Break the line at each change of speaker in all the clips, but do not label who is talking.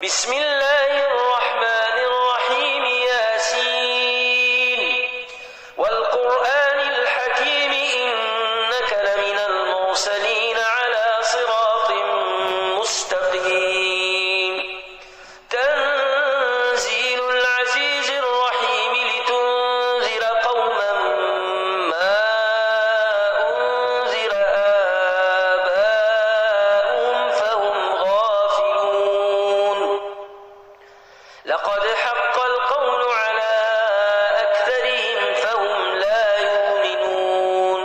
بسم الله الرحمن الرحيم ياسين والقرآن الحكيم إنك لمن المرسلين على صراط مستقيم تنزيل العزيز الرحيم لتنذر قوما ما أنذر آباؤهم فهم غافلون لقد حق القول على أكثرهم فهم لا يؤمنون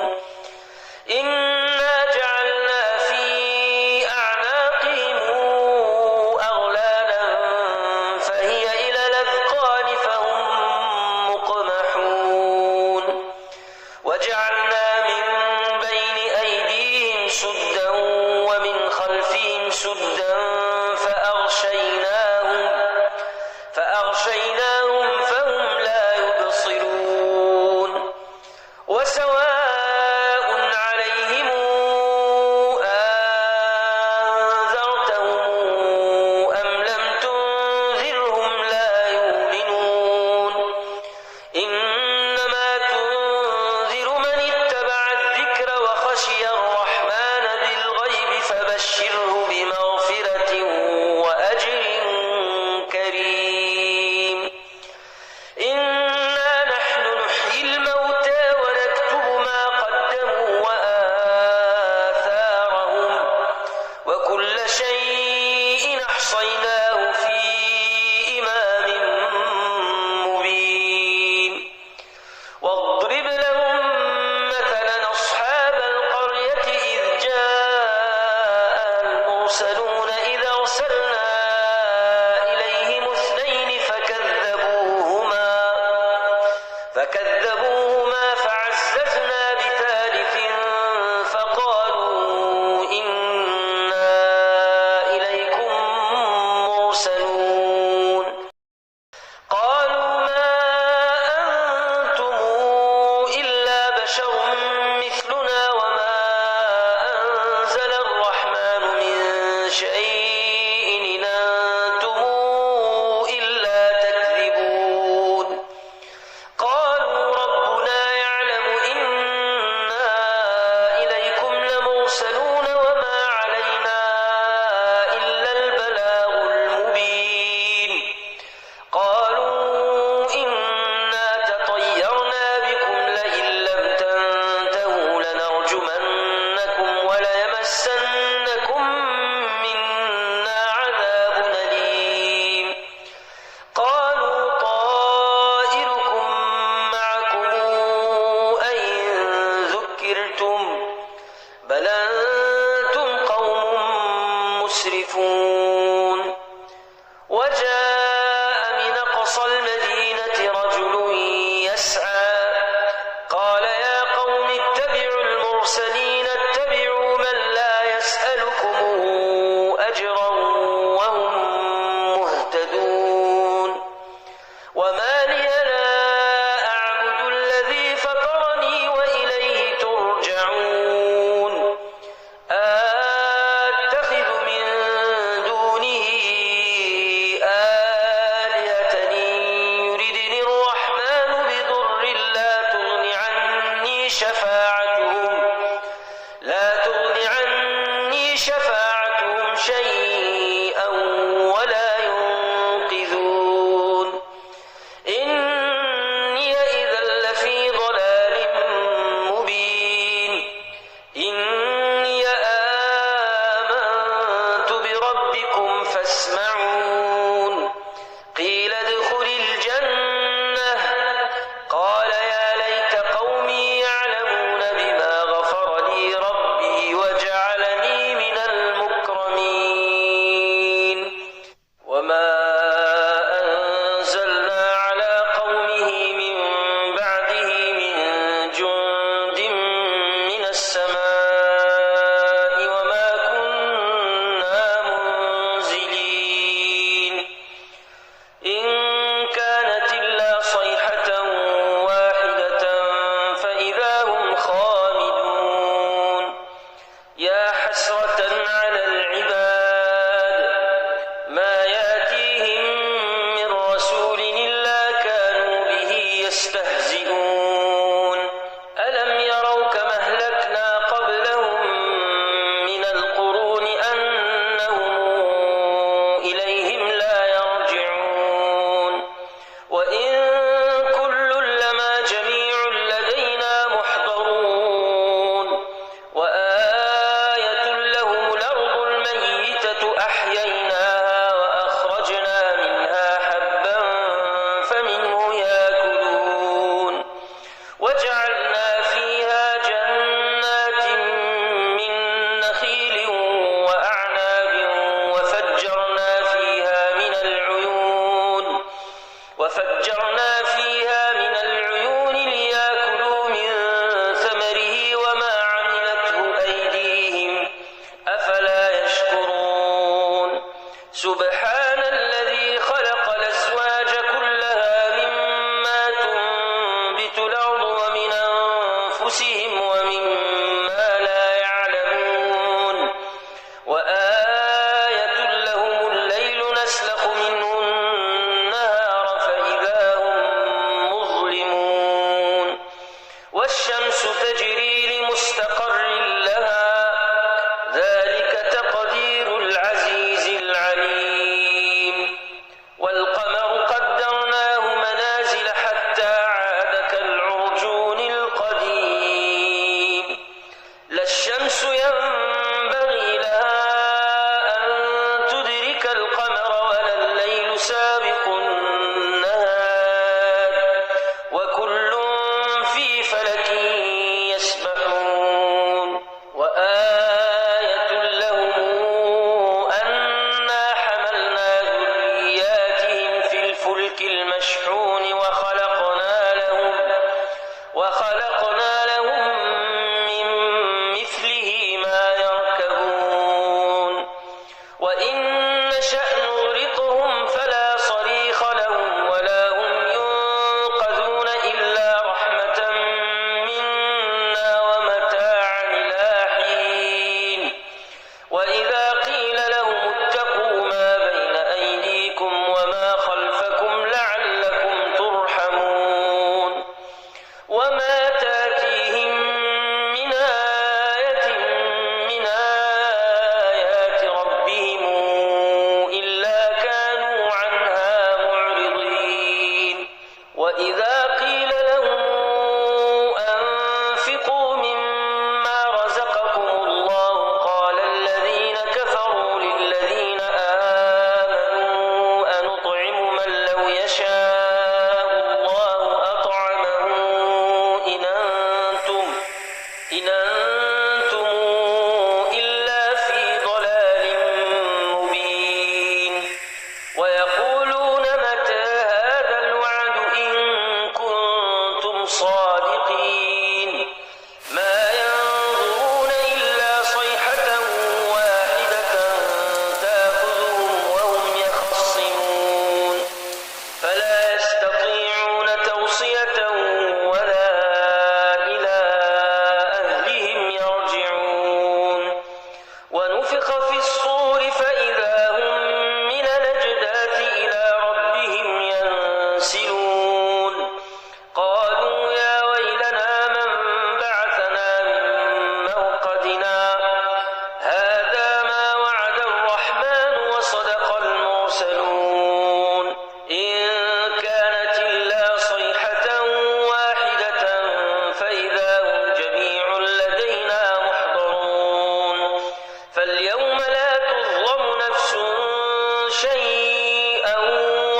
إنا جعلنا في أعناقهم أغلالا فهي إلى الأذقان فهم مقمحون وجعلنا من بين أيديهم سدا ومن خلفهم سدا فأغشيناهم فهم لا يبصرون وسواء عليهم أنذرتهم أم لم تنذرهم لا يؤمنون إنما تنذر من اتبع الذكر وخشي الرحمن بالغيب فبشره بمغفرة وأجر كريم إنا نحن نحيي الموتى ونكتب ما قدموا وآثارهم وكل شيء أحصيناه في إمام مبين واضرب لهم مثلا أصحاب القرية إذ جاء المرسلون إذ أرسلنا إليهم اثنين فكذبوهما فعززنا بثالث فقالوا إنا إليكم مرسلون قالوا ما أنتم إلا بشر مثلنا وما أنزل الرحمن من شيء إن أنتم إلا تكذبون قالوا ربنا وخلقنا لهم من مثله ما يركبون وإن نشأ نغرقهم فلا صريخ لهم ولا هم ينقذون إلا رحمة منا ومتاعا إلى حين وإذا قيل لهم اتقوا ما بين أيديكم وما خلفكم لعلكم ترحمون وما تاتيهم من آية من آيات ربهم إلا كانوا عنها معرضين وإذا قيل لهم أنفقوا مما رزقكم الله قال الذين كفروا للذين آمنوا أنطعم من لو يشاء الله أطعمه إن أنتم إلا في ضلال مبين ويقولون متى هذا الوعد إن كنتم صادقين ما ينظرون إلا صيحة واحدة تأخذهم وهم يخصمون فلا يستطيعون توصية ولا إلى أهلهم يرجعون ونفخ في الصور فإذا هم من الأجداث إلى ربهم ينسلون قالوا يا ويلنا من بعثنا من مرقدنا هذا ما وعد الرحمن وصدق المرسلون إن كانت إلا صيحة واحدة فإذا هم جميع لدينا محضرون فاليوم لا تظلم نفس شيئا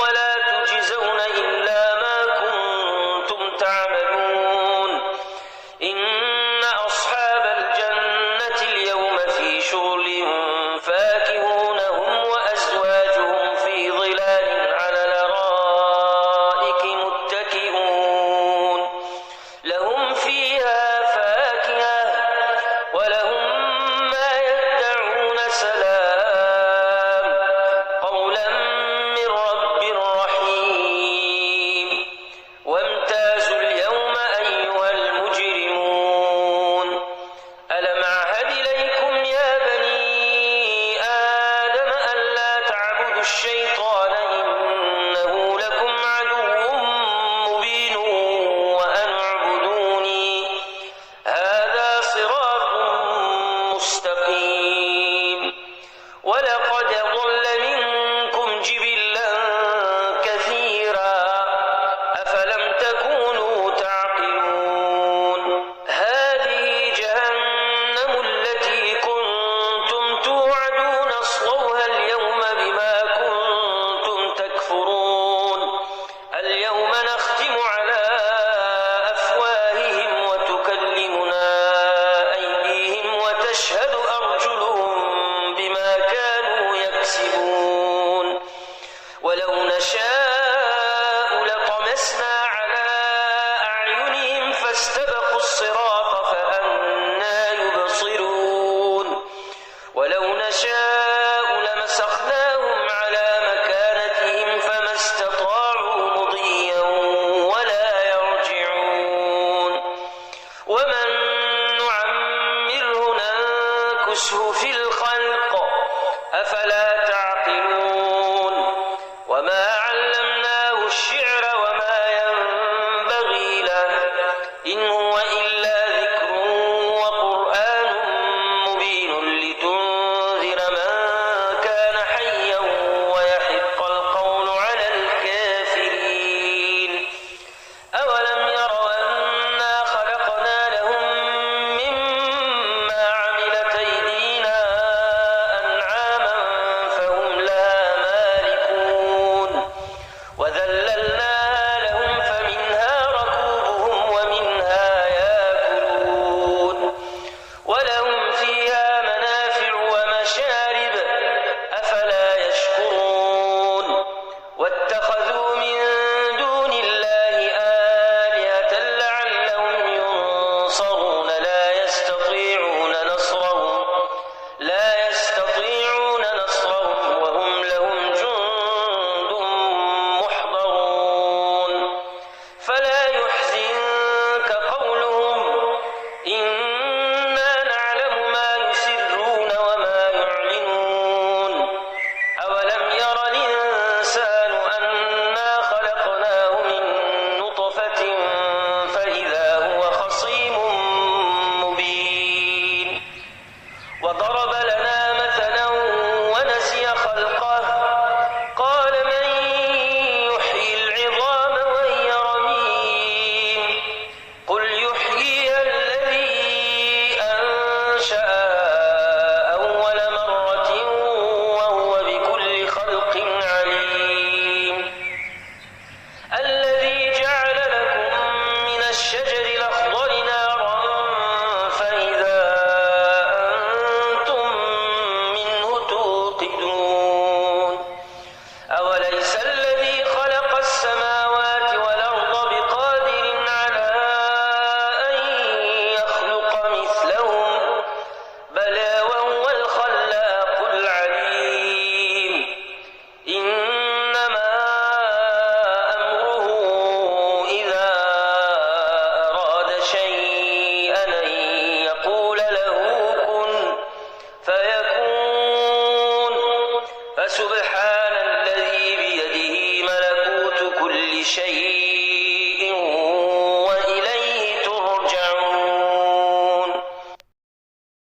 ولا تجزون إلا ما كنتم تعملون إن أصحاب الجنة اليوم في شغل فاكهون هم وأزواجهم في ظلال على الأرائك متكئون لهم فيها فاكهة ولهم ما يدعون سلام قولا من رب رحيم وامتازوا اليوم أيها المجرمون ألم أعهد إليكم يا بني آدم ألا تعبدوا الشيطان إنه لكم عدو مبين وأن اعبدوني هذا صراط مستقيم ولقد ضل منكم جبلا كثيرا أفلم تكونوا تعقلون هذه جهنم التي كنتم توعدون اصلوها اليوم بما كنتم تكفرون اليوم نختم على أفواههم وتكلمنا أيديهم وتشهد أرجلهم بما كانوا يكسبون ولو نشاء